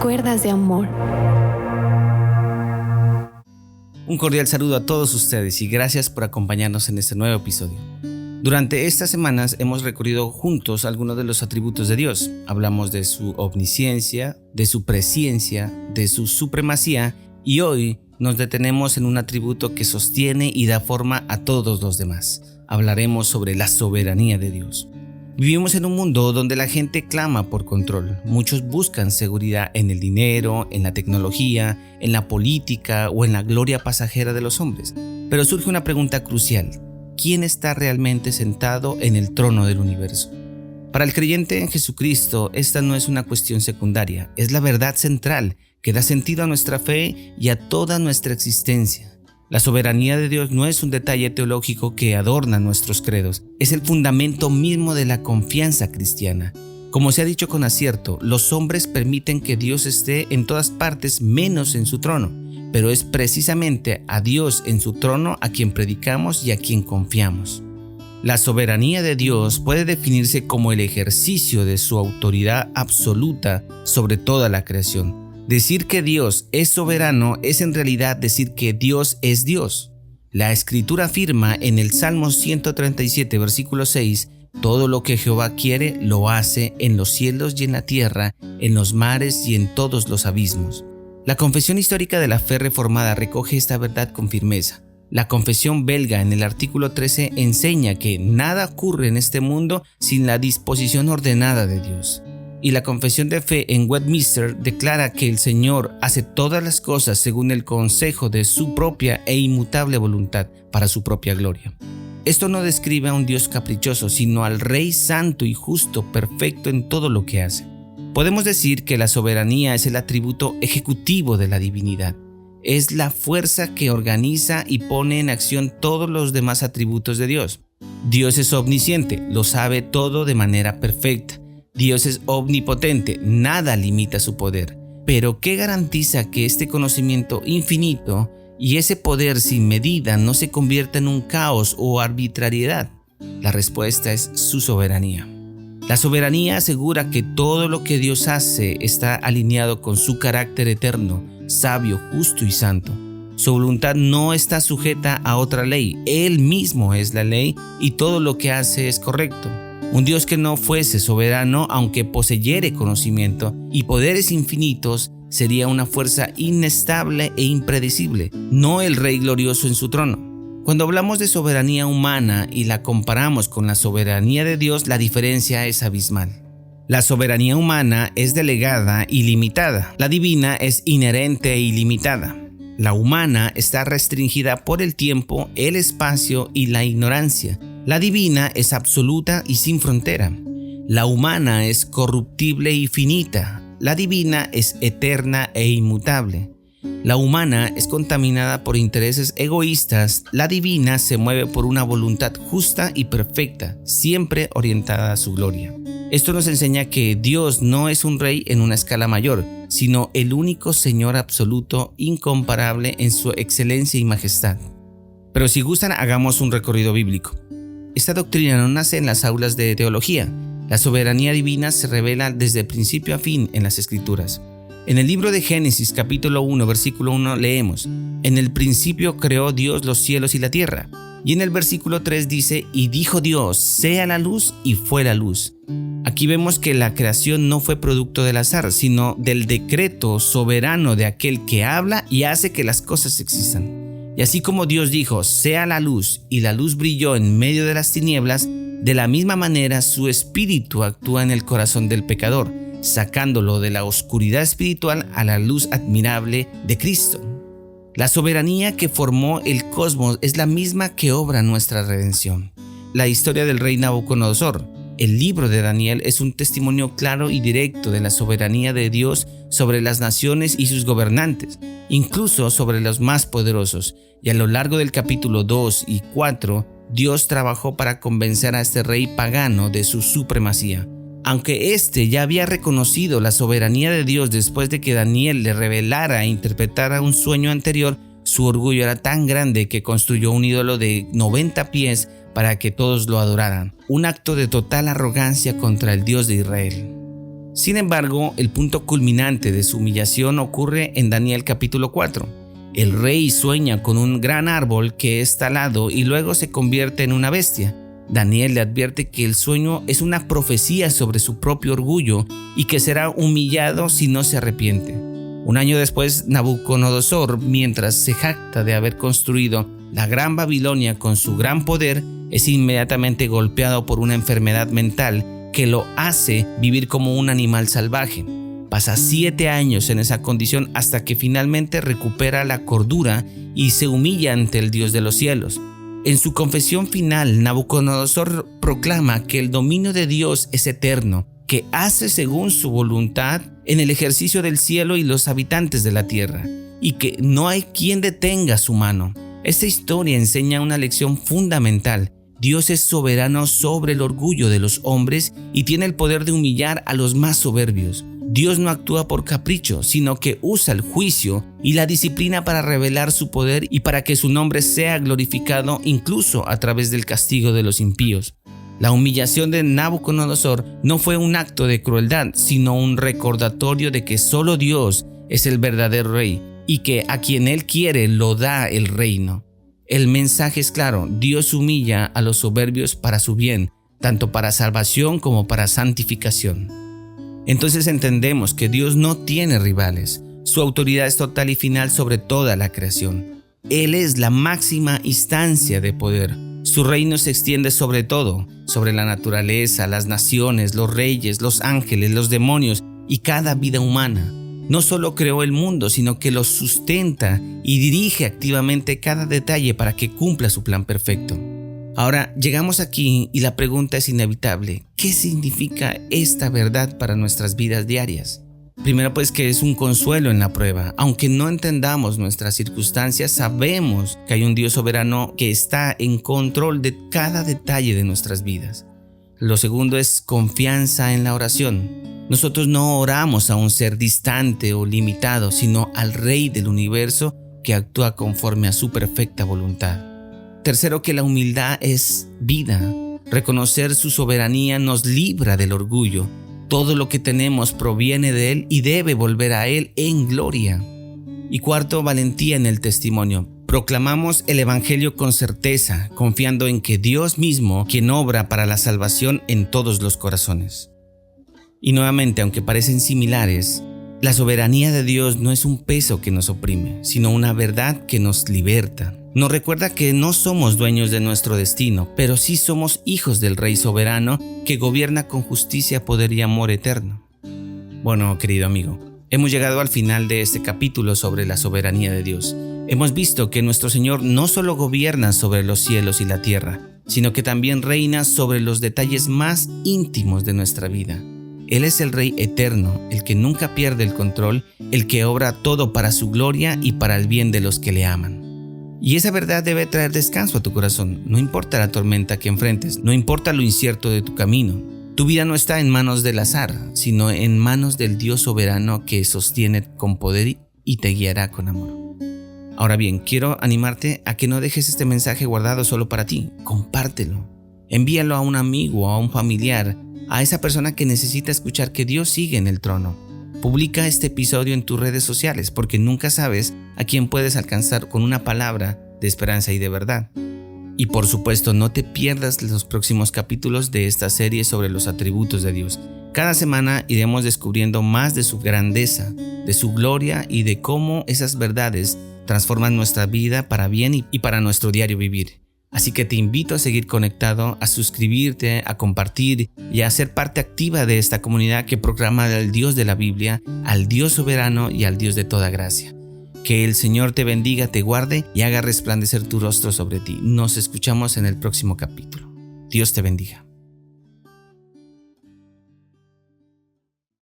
cuerdas de amor. Un cordial saludo a todos ustedes y gracias por acompañarnos en este nuevo episodio. Durante estas semanas hemos recorrido juntos algunos de los atributos de Dios. Hablamos de su omnisciencia, de su presciencia, de su supremacía y hoy nos detenemos en un atributo que sostiene y da forma a todos los demás. Hablaremos sobre la soberanía de Dios. Vivimos en un mundo donde la gente clama por control. Muchos buscan seguridad en el dinero, en la tecnología, en la política o en la gloria pasajera de los hombres. Pero surge una pregunta crucial: ¿quién está realmente sentado en el trono del universo? Para el creyente en Jesucristo, esta no es una cuestión secundaria, es la verdad central que da sentido a nuestra fe y a toda nuestra existencia. La soberanía de Dios no es un detalle teológico que adorna nuestros credos, es el fundamento mismo de la confianza cristiana. Como se ha dicho con acierto, los hombres permiten que Dios esté en todas partes menos en su trono, pero es precisamente a Dios en su trono a quien predicamos y a quien confiamos. La soberanía de Dios puede definirse como el ejercicio de su autoridad absoluta sobre toda la creación. Decir que Dios es soberano es en realidad decir que Dios es Dios. La Escritura afirma en el Salmo 137, versículo 6, todo lo que Jehová quiere lo hace en los cielos y en la tierra, en los mares y en todos los abismos. La confesión histórica de la fe reformada recoge esta verdad con firmeza. La confesión belga en el artículo 13 enseña que nada ocurre en este mundo sin la disposición ordenada de Dios. Y la confesión de fe en Westminster declara que el Señor hace todas las cosas según el consejo de su propia e inmutable voluntad para su propia gloria. Esto no describe a un Dios caprichoso, sino al Rey santo y justo, perfecto en todo lo que hace. Podemos decir que la soberanía es el atributo ejecutivo de la divinidad. Es la fuerza que organiza y pone en acción todos los demás atributos de Dios. Dios es omnisciente, lo sabe todo de manera perfecta. Dios es omnipotente, nada limita su poder. Pero ¿qué garantiza que este conocimiento infinito y ese poder sin medida no se convierta en un caos o arbitrariedad? La respuesta es su soberanía. La soberanía asegura que todo lo que Dios hace está alineado con su carácter eterno, sabio, justo y santo. Su voluntad no está sujeta a otra ley, Él mismo es la ley y todo lo que hace es correcto. Un Dios que no fuese soberano, aunque poseyere conocimiento y poderes infinitos, sería una fuerza inestable e impredecible, no el Rey glorioso en su trono. Cuando hablamos de soberanía humana y la comparamos con la soberanía de Dios, la diferencia es abismal. La soberanía humana es delegada y limitada, la divina es inherente e ilimitada. La humana está restringida por el tiempo, el espacio y la ignorancia. La divina es absoluta y sin frontera. La humana es corruptible y finita. La divina es eterna e inmutable. La humana es contaminada por intereses egoístas. La divina se mueve por una voluntad justa y perfecta, siempre orientada a su gloria. Esto nos enseña que Dios no es un rey en una escala mayor, sino el único Señor absoluto, incomparable en su excelencia y majestad. Pero si gustan, hagamos un recorrido bíblico. Esta doctrina no nace en las aulas de teología. La soberanía divina se revela desde principio a fin en las Escrituras. En el libro de Génesis, capítulo 1, versículo 1, leemos: En el principio creó Dios los cielos y la tierra. Y en el versículo 3 dice: Y dijo Dios, sea la luz, y fue la luz. Aquí vemos que la creación no fue producto del azar, sino del decreto soberano de aquel que habla y hace que las cosas existan. Y así como Dios dijo, sea la luz, y la luz brilló en medio de las tinieblas, de la misma manera su espíritu actúa en el corazón del pecador, sacándolo de la oscuridad espiritual a la luz admirable de Cristo. La soberanía que formó el cosmos es la misma que obra nuestra redención. La historia del rey Nabucodonosor, el libro de Daniel, es un testimonio claro y directo de la soberanía de Dios sobre las naciones y sus gobernantes, incluso sobre los más poderosos. Y a lo largo del capítulo 2 y 4, Dios trabajó para convencer a este rey pagano de su supremacía. Aunque éste ya había reconocido la soberanía de Dios después de que Daniel le revelara e interpretara un sueño anterior, su orgullo era tan grande que construyó un ídolo de 90 pies para que todos lo adoraran. Un acto de total arrogancia contra el Dios de Israel. Sin embargo, el punto culminante de su humillación ocurre en Daniel capítulo 4. El rey sueña con un gran árbol que es talado y luego se convierte en una bestia. Daniel le advierte que el sueño es una profecía sobre su propio orgullo y que será humillado si no se arrepiente. Un año después, Nabucodonosor, mientras se jacta de haber construido la Gran Babilonia con su gran poder, es inmediatamente golpeado por una enfermedad mental que lo hace vivir como un animal salvaje. Pasa 7 años en esa condición hasta que finalmente recupera la cordura y se humilla ante el Dios de los cielos. En su confesión final, Nabucodonosor proclama que el dominio de Dios es eterno, que hace según su voluntad en el ejercicio del cielo y los habitantes de la tierra, y que no hay quien detenga su mano. Esta historia enseña una lección fundamental. Dios es soberano sobre el orgullo de los hombres y tiene el poder de humillar a los más soberbios. Dios no actúa por capricho, sino que usa el juicio y la disciplina para revelar su poder y para que su nombre sea glorificado incluso a través del castigo de los impíos. La humillación de Nabucodonosor no fue un acto de crueldad, sino un recordatorio de que solo Dios es el verdadero rey y que a quien Él quiere lo da el reino. El mensaje es claro: Dios humilla a los soberbios para su bien, tanto para salvación como para santificación. Entonces entendemos que Dios no tiene rivales. Su autoridad es total y final sobre toda la creación. Él es la máxima instancia de poder. Su reino se extiende sobre todo, sobre la naturaleza, las naciones, los reyes, los ángeles, los demonios y cada vida humana. No solo creó el mundo, sino que lo sustenta y dirige activamente cada detalle para que cumpla su plan perfecto. Ahora llegamos aquí y la pregunta es inevitable: ¿qué significa esta verdad para nuestras vidas diarias? Primero, pues, que es un consuelo en la prueba. Aunque no entendamos nuestras circunstancias, sabemos que hay un Dios soberano que está en control de cada detalle de nuestras vidas. Lo segundo es confianza en la oración. Nosotros no oramos a un ser distante o limitado, sino al Rey del universo que actúa conforme a su perfecta voluntad. Tercero, que la humildad es vida. Reconocer su soberanía nos libra del orgullo. Todo lo que tenemos proviene de Él y debe volver a Él en gloria. Y cuarto, valentía en el testimonio. Proclamamos el Evangelio con certeza, confiando en que Dios mismo, quien obra para la salvación en todos los corazones. Y nuevamente, aunque parecen similares, la soberanía de Dios no es un peso que nos oprime, sino una verdad que nos liberta. Nos recuerda que no somos dueños de nuestro destino, pero sí somos hijos del Rey soberano que gobierna con justicia, poder y amor eterno. Bueno, querido amigo, hemos llegado al final de este capítulo sobre la soberanía de Dios. Hemos visto que nuestro Señor no solo gobierna sobre los cielos y la tierra, sino que también reina sobre los detalles más íntimos de nuestra vida. Él es el Rey eterno, el que nunca pierde el control, el que obra todo para su gloria y para el bien de los que le aman. Y esa verdad debe traer descanso a tu corazón. No importa la tormenta que enfrentes, no importa lo incierto de tu camino. Tu vida no está en manos del azar, sino en manos del Dios soberano que sostiene con poder y te guiará con amor. Ahora bien, quiero animarte a que no dejes este mensaje guardado solo para ti. Compártelo. Envíalo a un amigo o a un familiar, a esa persona que necesita escuchar que Dios sigue en el trono. Publica este episodio en tus redes sociales porque nunca sabes a quién puedes alcanzar con una palabra de esperanza y de verdad. Y por supuesto, no te pierdas los próximos capítulos de esta serie sobre los atributos de Dios. Cada semana iremos descubriendo más de su grandeza, de su gloria y de cómo esas verdades transforman nuestra vida para bien y para nuestro diario vivir. Así que te invito a seguir conectado, a suscribirte, a compartir y a ser parte activa de esta comunidad que proclama al Dios de la Biblia, al Dios soberano y al Dios de toda gracia. Que el Señor te bendiga, te guarde y haga resplandecer tu rostro sobre ti. Nos escuchamos en el próximo capítulo. Dios te bendiga.